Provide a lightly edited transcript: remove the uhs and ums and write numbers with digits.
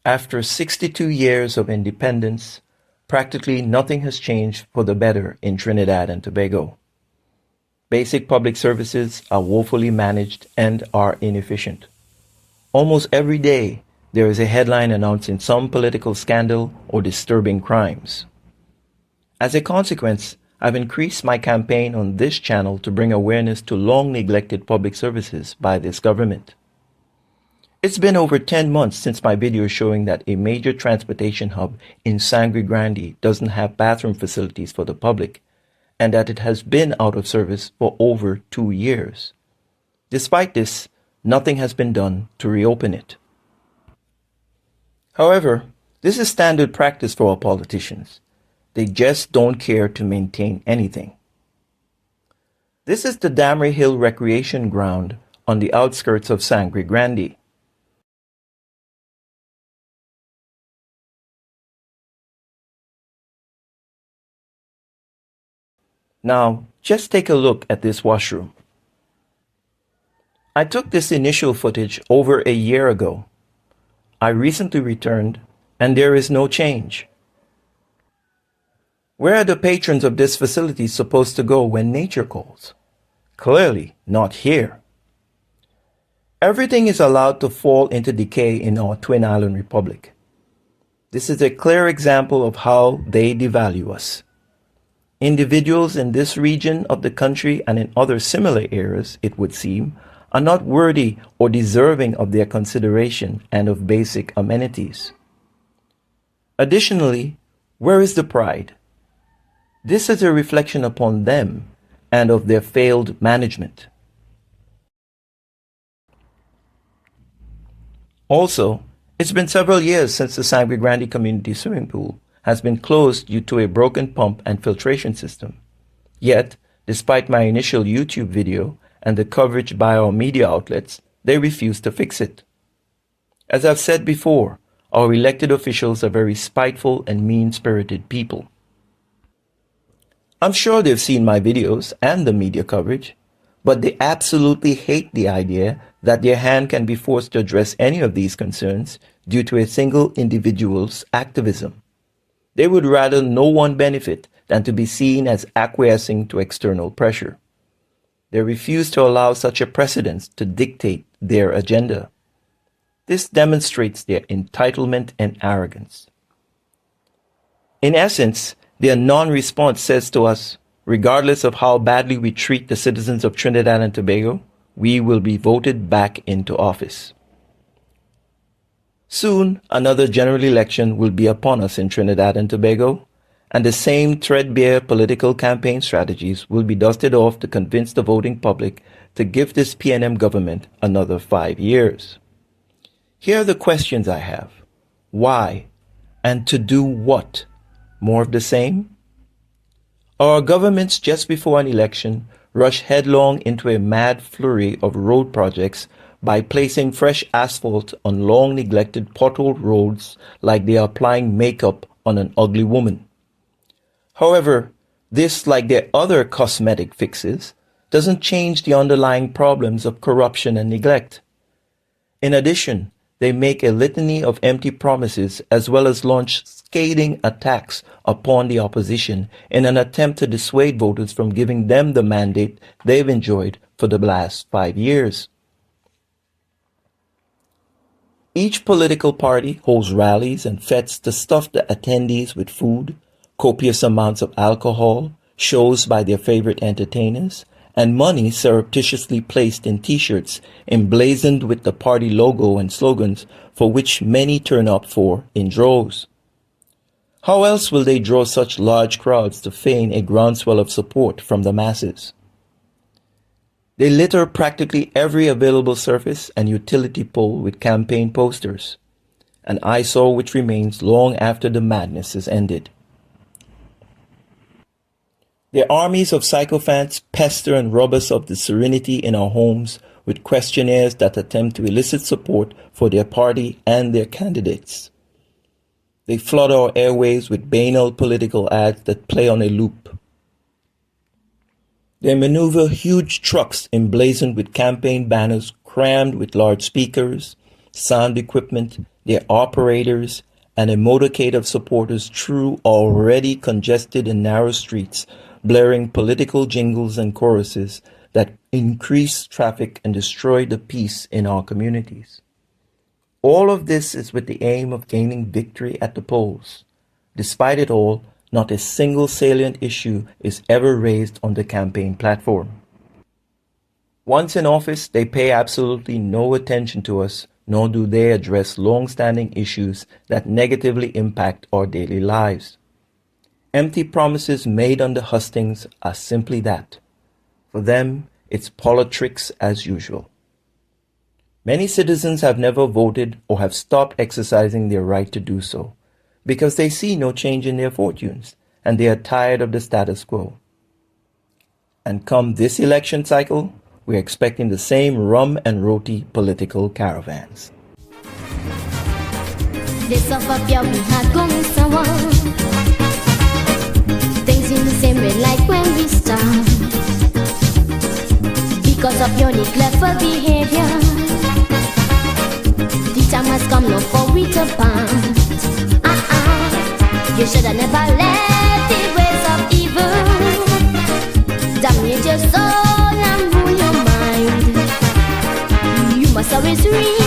After 62 years of independence, practically nothing has changed for the better in Trinidad and Tobago. Basic public services are woefully managed and are inefficient. Almost every day, there is a headline announcing some political scandal or disturbing crimes. As a consequence, I've increased my campaign on this channel to bring awareness to long-neglected public services by this government. It's been over 10 months since my video showing that a major transportation hub in Sangre Grande doesn't have bathroom facilities for the public, and that it has been out of service for over 2 years. Despite this, nothing has been done to reopen it. However, this is standard practice for our politicians. They just don't care to maintain anything. This is the Damry Hill Recreation Ground on the outskirts of Sangre Grande. Now, just take a look at this washroom. I took this initial footage over a year ago. I recently returned, and there is no change. Where are the patrons of this facility supposed to go when nature calls? Clearly not here. Everything is allowed to fall into decay in our Twin Island Republic. This is a clear example of how they devalue us. Individuals in this region of the country and in other similar areas, it would seem, are not worthy or deserving of their consideration and of basic amenities. Additionally, where is the pride? This is a reflection upon them and of their failed management. Also, it's been several years since the Sangre Grande Community Swimming Pool has been closed due to a broken pump and filtration system. Yet, despite my initial YouTube video and the coverage by our media outlets, they refuse to fix it. As I've said before, our elected officials are very spiteful and mean-spirited people. I'm sure they've seen my videos and the media coverage, but they absolutely hate the idea that their hand can be forced to address any of these concerns due to a single individual's activism. They would rather no one benefit than to be seen as acquiescing to external pressure. They refuse to allow such a precedence to dictate their agenda. This demonstrates their entitlement and arrogance. In essence, their non-response says to us, regardless of how badly we treat the citizens of Trinidad and Tobago, we will be voted back into office. Soon, another general election will be upon us in Trinidad and Tobago, and the same threadbare political campaign strategies will be dusted off to convince the voting public to give this PNM government another 5 years. Here are the questions I have. Why? And to do what? More of the same? Our governments just before an election rush headlong into a mad flurry of road projects by placing fresh asphalt on long neglected potholed roads like they are applying makeup on an ugly woman. However, this, like their other cosmetic fixes, doesn't change the underlying problems of corruption and neglect. In addition, they make a litany of empty promises as well as launch scathing attacks upon the opposition in an attempt to dissuade voters from giving them the mandate they've enjoyed for the last 5 years. Each political party holds rallies and fetes to stuff the attendees with food, copious amounts of alcohol, shows by their favorite entertainers, and money surreptitiously placed in t-shirts emblazoned with the party logo and slogans for which many turn up for in droves. How else will they draw such large crowds to feign a groundswell of support from the masses? They litter practically every available surface and utility pole with campaign posters, an eyesore which remains long after the madness is ended. Their armies of sycophants pester and rob us of the serenity in our homes with questionnaires that attempt to elicit support for their party and their candidates. They flood our airwaves with banal political ads that play on a loop. They maneuver huge trucks emblazoned with campaign banners crammed with large speakers, sound equipment, their operators, and a motorcade of supporters through already congested and narrow streets, blaring political jingles and choruses that increase traffic and destroy the peace in our communities. All of this is with the aim of gaining victory at the polls. Despite it all, not a single salient issue is ever raised on the campaign platform. Once in office, they pay absolutely no attention to us, nor do they address long-standing issues that negatively impact our daily lives. Empty promises made on the hustings are simply that. For them, it's politricks as usual. Many citizens have never voted or have stopped exercising their right to do so because they see no change in their fortunes and they are tired of the status quo. And come this election cycle, we're expecting the same rum and roti political caravans. Things in the same way like when we start. Because of your neglectful behavior, the time has come now for we to part. You should have never let the ways of evil dominate your soul and rule your mind. You must always read